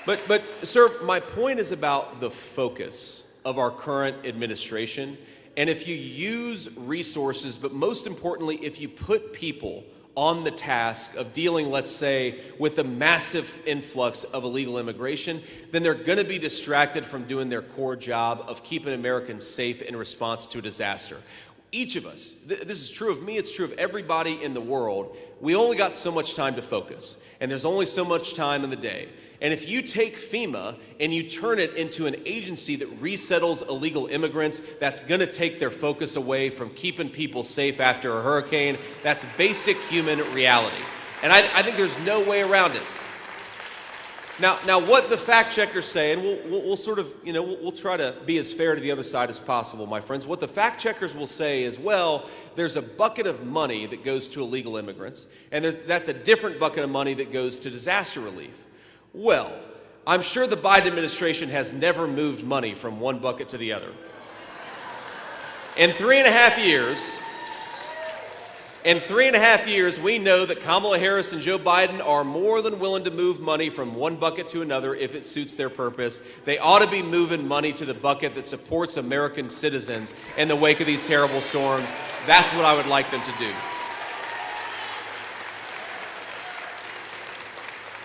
But, sir, my point is about the focus of our current administration. And if you use resources, but most importantly, if you put people on the task of dealing, let's say, with the massive influx of illegal immigration, then they're going to be distracted from doing their core job of keeping Americans safe in response to a disaster. Each of us, this is true of me, it's true of everybody in the world, we only got so much time to focus, and there's only so much time in the day. And if you take FEMA and you turn it into an agency that resettles illegal immigrants, that's going to take their focus away from keeping people safe after a hurricane. That's basic human reality. And I think there's no way around it. Now, what the fact checkers say, and we'll sort of, we'll try to be as fair to the other side as possible, my friends. What the fact checkers will say is, well, there's a bucket of money that goes to illegal immigrants, and that's a different bucket of money that goes to disaster relief. Well, I'm sure the Biden administration has never moved money from one bucket to the other. In 3.5 years, we know that Kamala Harris and Joe Biden are more than willing to move money from one bucket to another if it suits their purpose. They ought to be moving money to the bucket that supports American citizens in the wake of these terrible storms. That's what I would like them to do.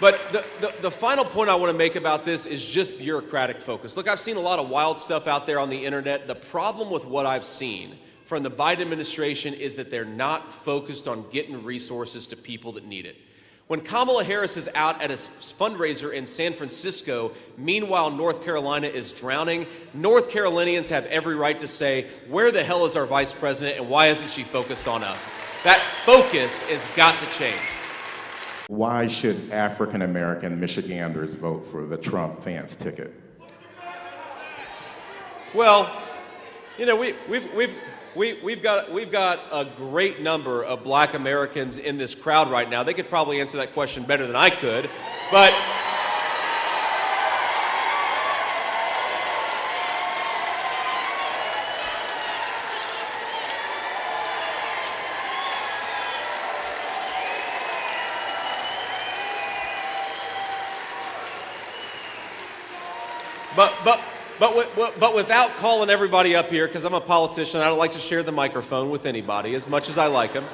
But the final point I want to make about this is just bureaucratic focus. Look, I've seen a lot of wild stuff out there on the internet. The problem with what I've seen from the Biden administration is that they're not focused on getting resources to people that need it. When Kamala Harris is out at a fundraiser in San Francisco, meanwhile North Carolina is drowning, North Carolinians have every right to say, where the hell is our vice president and why isn't she focused on us? That focus has got to change. Why should African-American Michiganders vote for the Trump-Vance ticket? Well, we've got a great number of Black Americans in this crowd right now. They could probably answer that question better than I could, but But without calling everybody up here, because I'm a politician, I don't like to share the microphone with anybody as much as I like them.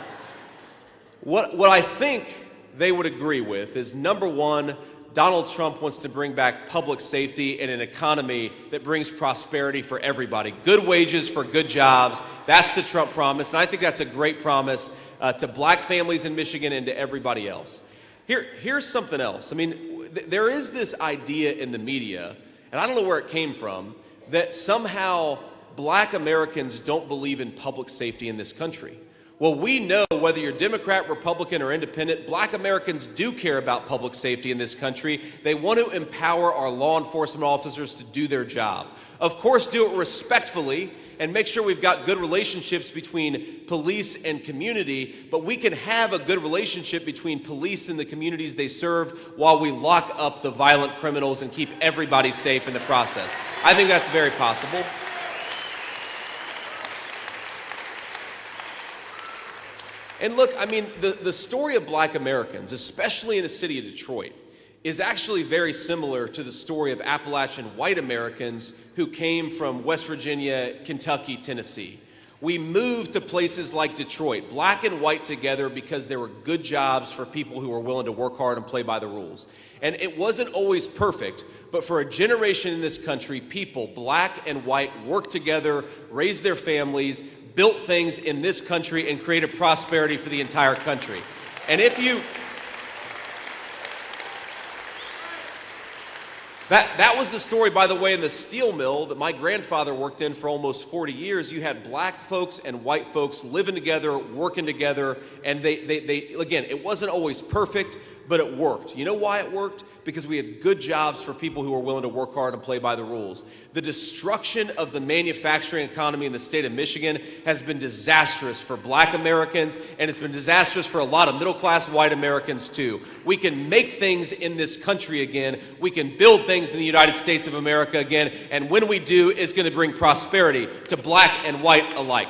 What I think they would agree with is, number one, Donald Trump wants to bring back public safety and an economy that brings prosperity for everybody. Good wages for good jobs. That's the Trump promise, and I think that's a great promise to Black families in Michigan and to everybody else. Here's something else. I mean, there is this idea in the media, and I don't know where it came from, that somehow Black Americans don't believe in public safety in this country. Well, we know whether you're Democrat, Republican, or independent, Black Americans do care about public safety in this country. They want to empower our law enforcement officers to do their job. Of course, do it respectfully and make sure we've got good relationships between police and community, but we can have a good relationship between police and the communities they serve while we lock up the violent criminals and keep everybody safe in the process. I think that's very possible. And look, I mean, the story of Black Americans, especially in the city of Detroit, is actually very similar to the story of Appalachian white Americans who came from West Virginia, Kentucky, Tennessee. We moved to places like Detroit, Black and white together, because there were good jobs for people who were willing to work hard and play by the rules. And it wasn't always perfect, but for a generation in this country, people, Black and white, worked together, raised their families, built things in this country, and created prosperity for the entire country. And if you... That was the story, by the way, in the steel mill that my grandfather worked in for almost 40 years. You had Black folks and white folks living together, working together, and they again, it wasn't always perfect, but it worked. You know why it worked? Because we had good jobs for people who were willing to work hard and play by the rules. The destruction of the manufacturing economy in the state of Michigan has been disastrous for Black Americans, and it's been disastrous for a lot of middle-class white Americans too. We can make things in this country again. We can build things in the United States of America again, and when we do, it's going to bring prosperity to Black and white alike.